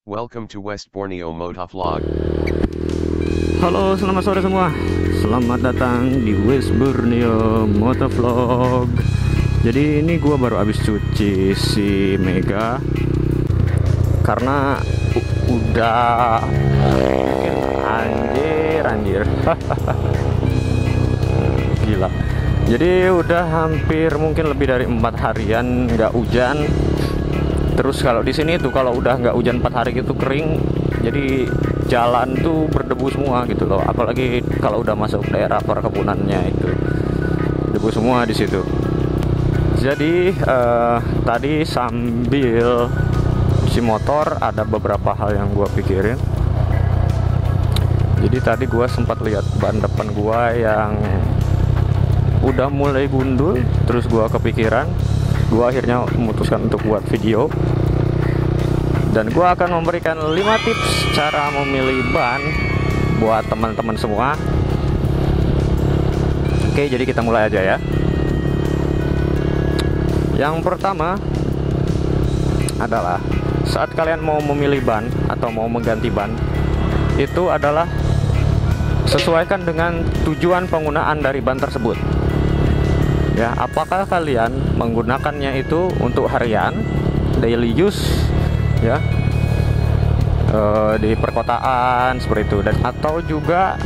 Welcome to West Borneo Motovlog. Halo, selamat sore semua. Selamat datang di West Borneo Motovlog. Jadi ini gua baru habis cuci si Mega karena udah anjir. Gila. Jadi udah hampir mungkin lebih dari 4 harian nggak hujan. Terus kalau di sini tuh kalau udah nggak hujan 4 hari gitu kering, jadi jalan tuh berdebu semua gitu loh. Apalagi kalau udah masuk daerah perkebunannya itu debu semua di situ. Jadi tadi sambil cuci motor ada beberapa hal yang gua pikirin. Jadi tadi gua sempat lihat ban depan gua yang udah mulai gundul, terus gua kepikiran. Gua akhirnya memutuskan untuk buat video dan gua akan memberikan 5 tips cara memilih ban buat teman-teman semua. Oke, jadi kita mulai aja ya. Yang pertama adalah saat kalian mau memilih ban atau mau mengganti ban, itu adalah sesuaikan dengan tujuan penggunaan dari ban tersebut. Ya, apakah kalian menggunakannya itu untuk harian, daily use, ya, di perkotaan seperti itu, dan atau juga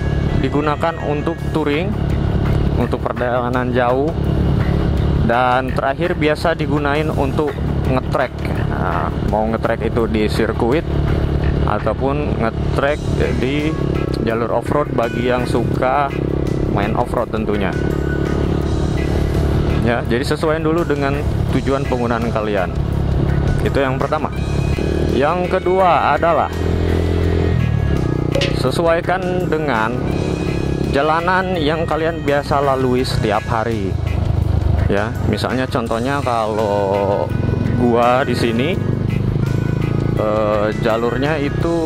digunakan untuk touring, untuk perjalanan jauh, dan terakhir biasa digunain untuk ngetrek. Nah, mau ngetrek itu di sirkuit ataupun ngetrek di jalur off-road bagi yang suka main off-road tentunya. Ya, jadi sesuaikan dulu dengan tujuan penggunaan kalian. Itu yang pertama. Yang kedua adalah sesuaikan dengan jalanan yang kalian biasa lalui setiap hari. Ya, misalnya contohnya kalau gua di sini jalurnya itu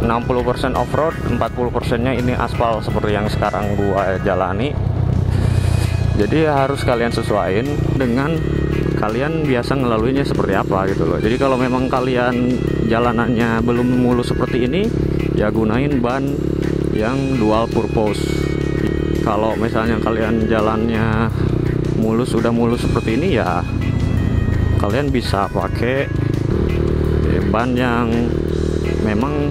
60% off-road, 40%-nya ini aspal seperti yang sekarang gua jalani. Jadi harus kalian sesuaiin dengan kalian biasa ngelaluinya seperti apa gitu loh. Jadi kalau memang kalian jalanannya belum mulus seperti ini, ya gunain ban yang dual purpose. Kalau misalnya kalian jalannya udah mulus seperti ini, ya kalian bisa pakai ban yang memang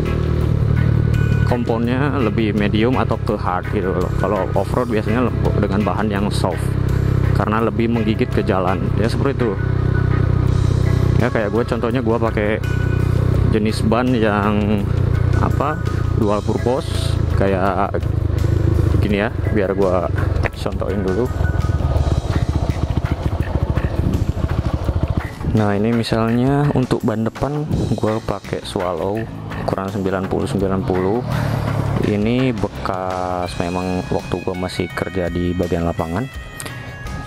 komponnya lebih medium atau ke hard gitu loh. Kalau off-road biasanya dengan bahan yang soft karena lebih menggigit ke jalan, ya seperti itu ya. Kayak gue contohnya gue pakai jenis ban yang dual purpose kayak gini ya, biar gue contohin dulu. Nah, ini misalnya untuk ban depan gue pakai Swallow ukuran 90-90. Ini bekas memang waktu gue masih kerja di bagian lapangan.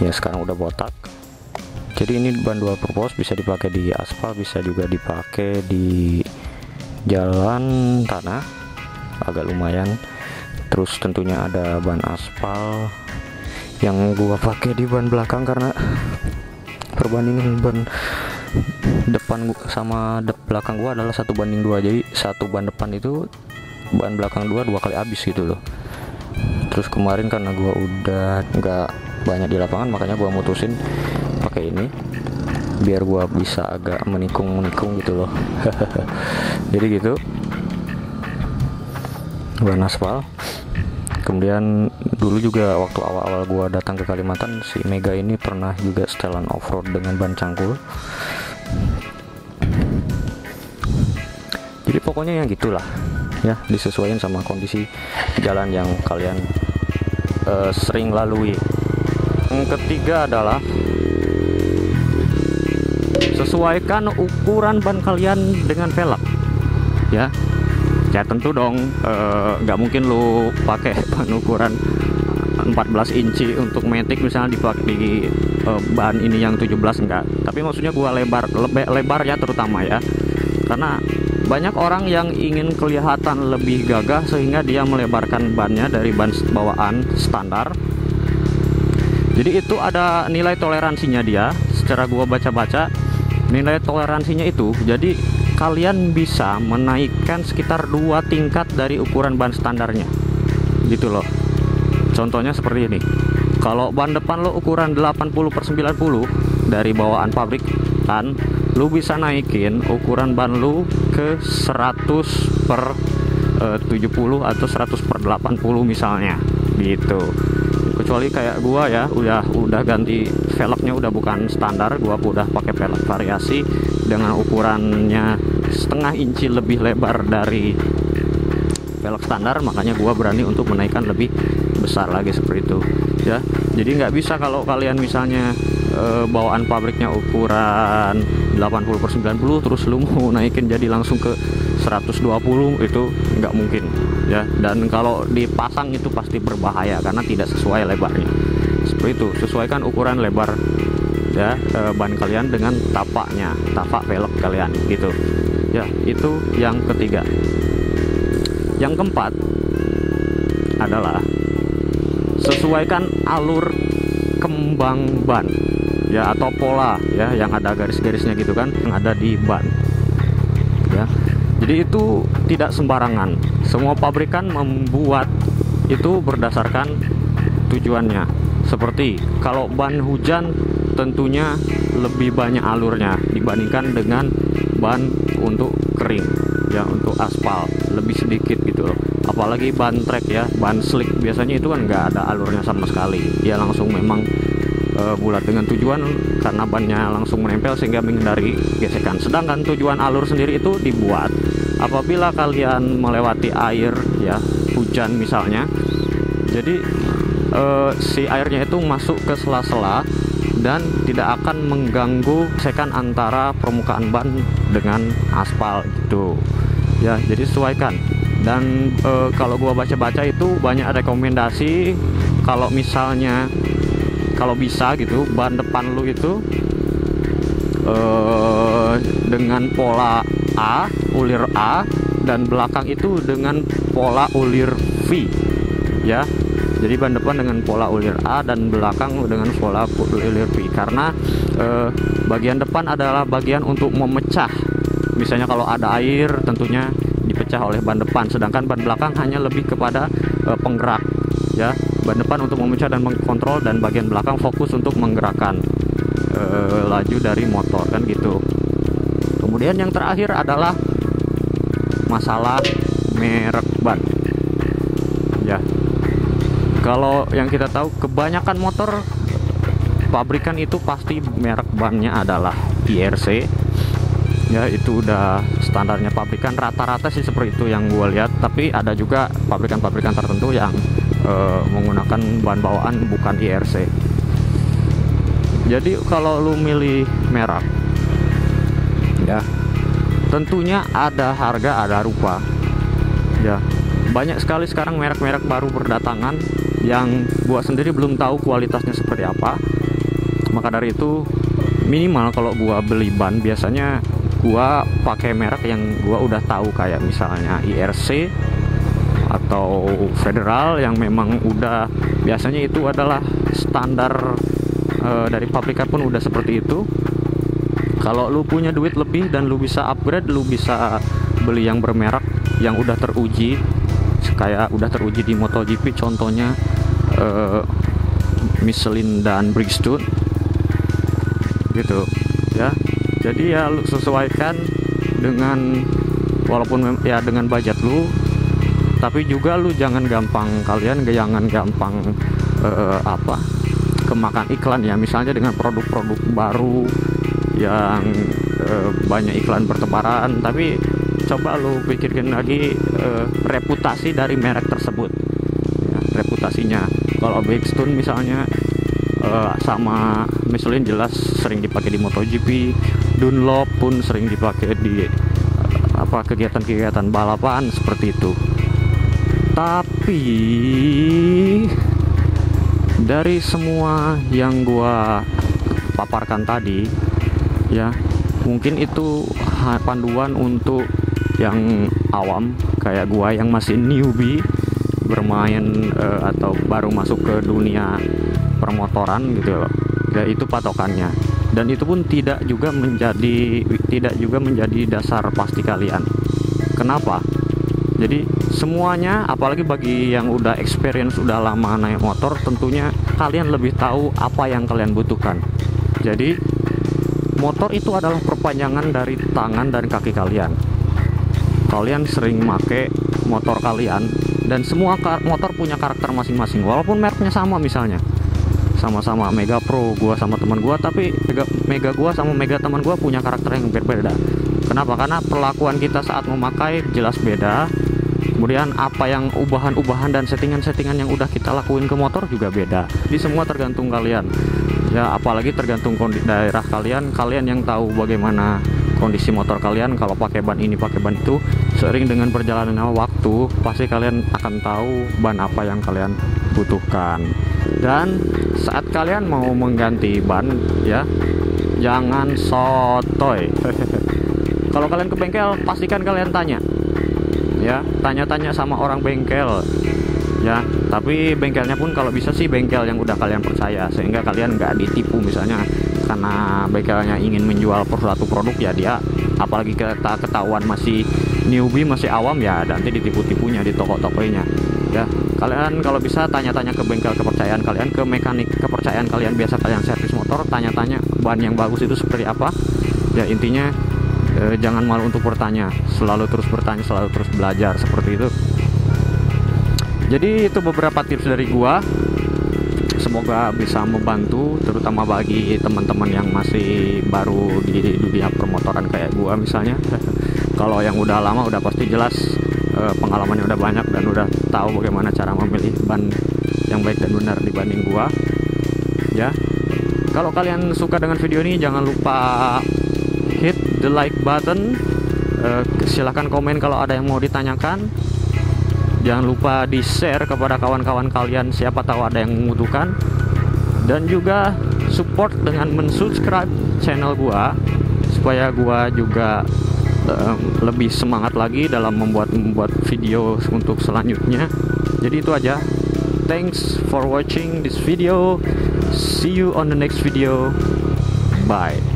Ya sekarang udah botak. Jadi ini ban dual purpose, bisa dipakai di aspal, bisa juga dipakai di jalan tanah, agak lumayan. Terus tentunya ada ban aspal yang gua pakai di ban belakang karena perbandingan ban depan sama belakang gua adalah 1:2. Jadi satu ban depan itu ban belakang dua kali habis gitu loh. Terus kemarin karena gua udah nggak banyak di lapangan, makanya gua mutusin pakai ini biar gua bisa agak menikung gitu loh. Jadi gitu ban aspal. Kemudian dulu juga waktu awal-awal gua datang ke Kalimantan, si Mega ini pernah juga setelan off-road dengan ban cangkul. Jadi pokoknya yang gitulah ya, disesuaikan sama kondisi jalan yang kalian sering lalui. Yang ketiga adalah sesuaikan ukuran ban kalian dengan velg ya. Ya tentu dong, nggak mungkin lu pakai ban ukuran 14 inci untuk matic misalnya dipakai di ban ini yang 17, enggak. Tapi maksudnya gua lebar ya, terutama ya, karena banyak orang yang ingin kelihatan lebih gagah sehingga dia melebarkan bannya dari ban bawaan standar. Jadi itu ada nilai toleransinya dia. Secara gua baca-baca nilai toleransinya itu, jadi kalian bisa menaikkan sekitar 2 tingkat dari ukuran ban standarnya gitu loh. Contohnya seperti ini. Kalau ban depan lo ukuran 80/90 dari bawaan pabrik kan, lu bisa naikin ukuran ban lu ke 100/70 atau 100/80 misalnya gitu. Kecuali kayak gua ya, udah ganti velgnya, udah bukan standar, gua udah pakai velg variasi dengan ukurannya setengah inci lebih lebar dari velg standar, makanya gua berani untuk menaikkan lebih besar lagi seperti itu ya. Jadi nggak bisa kalau kalian misalnya bawaan pabriknya ukuran 80/90 terus lu mau naikin jadi langsung ke 120, itu nggak mungkin ya. Dan kalau dipasang itu pasti berbahaya karena tidak sesuai lebarnya. Seperti itu, sesuaikan ukuran lebar ya ban kalian dengan tapak velg kalian gitu ya. Itu yang ketiga. Yang keempat adalah sesuaikan alur kembang ban ya, atau pola ya, yang ada garis-garisnya gitu kan, yang ada di ban ya. Jadi itu tidak sembarangan. Semua pabrikan membuat itu berdasarkan tujuannya. Seperti kalau ban hujan tentunya lebih banyak alurnya dibandingkan dengan ban untuk kering ya, untuk aspal lebih sedikit gitu loh. Apalagi ban trek ya, ban slick biasanya itu kan nggak ada alurnya sama sekali, dia langsung memang bulat dengan tujuan karena bannya langsung menempel sehingga menghindari gesekan. Sedangkan tujuan alur sendiri itu dibuat apabila kalian melewati air ya, hujan misalnya. Jadi si airnya itu masuk ke sela-sela dan tidak akan mengganggu gesekan antara permukaan ban dengan aspal gitu ya. Jadi sesuaikan. Dan kalau gua baca-baca itu banyak rekomendasi kalau misalnya kalau bisa gitu ban depan lu itu dengan pola A, ulir A, dan belakang itu dengan pola ulir V ya. Jadi ban depan dengan pola ulir A dan belakang dengan pola ulir V, karena bagian depan adalah bagian untuk memecah. Misalnya kalau ada air tentunya dipecah oleh ban depan, sedangkan ban belakang hanya lebih kepada penggerak ya. Ban depan untuk memecah dan mengkontrol, dan bagian belakang fokus untuk menggerakkan laju dari motor kan gitu. Kemudian yang terakhir adalah masalah merek ban ya. Kalau yang kita tahu kebanyakan motor pabrikan itu pasti merek bannya adalah IRC ya, itu udah standarnya pabrikan, rata-rata sih seperti itu yang gue lihat. Tapi ada juga pabrikan-pabrikan tertentu yang menggunakan bahan bawaan bukan IRC. Jadi kalau lu milih merek ya, tentunya ada harga ada rupa ya. Banyak sekali sekarang merek-merek baru berdatangan yang gua sendiri belum tahu kualitasnya seperti apa. Maka dari itu minimal kalau gua beli ban biasanya gua pakai merek yang gua udah tahu, kayak misalnya IRC atau Federal, yang memang udah biasanya itu adalah standar dari pabrikan pun udah seperti itu. Kalau lu punya duit lebih dan lu bisa upgrade, lu bisa beli yang bermerek yang udah teruji, kayak udah teruji di MotoGP contohnya Michelin dan Bridgestone gitu ya. Jadi ya lu sesuaikan dengan, walaupun ya dengan budget lu, tapi juga lu jangan gampang kemakan iklan ya. Misalnya dengan produk-produk baru yang banyak iklan bertebaran, tapi coba lu pikirkan lagi reputasi dari merek tersebut ya, reputasinya. Kalau Bridgestone misalnya sama Michelin jelas sering dipakai di MotoGP, Dunlop pun sering dipakai di kegiatan-kegiatan balapan seperti itu. Tapi dari semua yang gua paparkan tadi ya, mungkin itu panduan untuk yang awam kayak gua yang masih newbie bermain atau baru masuk ke dunia permotoran gitu loh ya. Itu patokannya. dan itu pun tidak juga menjadi dasar pasti kalian. Kenapa? Jadi semuanya, apalagi bagi yang udah experience, udah lama naik motor, tentunya kalian lebih tahu apa yang kalian butuhkan. Jadi motor itu adalah perpanjangan dari tangan dan kaki kalian. Kalian sering make motor kalian, dan semua motor punya karakter masing-masing, walaupun mereknya sama, misalnya sama-sama Mega Pro gua sama teman gua, tapi Mega gua sama Mega teman gua punya karakter yang berbeda. Kenapa? Karena perlakuan kita saat memakai jelas beda. Kemudian apa yang ubahan-ubahan dan settingan-settingan yang udah kita lakuin ke motor juga beda. Jadi semua tergantung kalian. Ya, apalagi tergantung daerah kalian. Kalian yang tahu bagaimana kondisi motor kalian. Kalau pakai ban ini, pakai ban itu. Sering dengan perjalanan waktu, pasti kalian akan tahu ban apa yang kalian butuhkan. Dan saat kalian mau mengganti ban, ya, jangan sotoy. Kalau kalian ke bengkel, pastikan kalian tanya, ya, tanya-tanya sama orang bengkel, ya. Tapi bengkelnya pun kalau bisa sih bengkel yang udah kalian percaya, sehingga kalian nggak ditipu. Misalnya karena bengkelnya ingin menjual suatu produk, ya dia, apalagi ketahuan masih newbie, masih awam, ya nanti ditipu-tipunya di toko-tokonya. Ya, kalian kalau bisa tanya-tanya ke bengkel kepercayaan kalian, ke mekanik kepercayaan kalian, biasa kalian servis motor, tanya-tanya ban yang bagus itu seperti apa. Ya, intinya jangan malu untuk bertanya, selalu terus bertanya, selalu terus belajar, seperti itu. Jadi itu beberapa tips dari gua, semoga bisa membantu, terutama bagi teman-teman yang masih baru di dunia permotoran kayak gua misalnya. Kalau yang udah lama udah pasti jelas, pengalamannya udah banyak dan udah tahu bagaimana cara memilih ban yang baik dan benar dibanding gua, ya. Kalau kalian suka dengan video ini, jangan lupa hit the like button. Silahkan komen kalau ada yang mau ditanyakan. Jangan lupa di share kepada kawan-kawan kalian, siapa tahu ada yang membutuhkan. Dan juga support dengan mensubscribe channel gua, supaya gua juga lebih semangat lagi dalam membuat video untuk selanjutnya. Jadi itu aja. Thanks for watching this video. See you on the next video. Bye.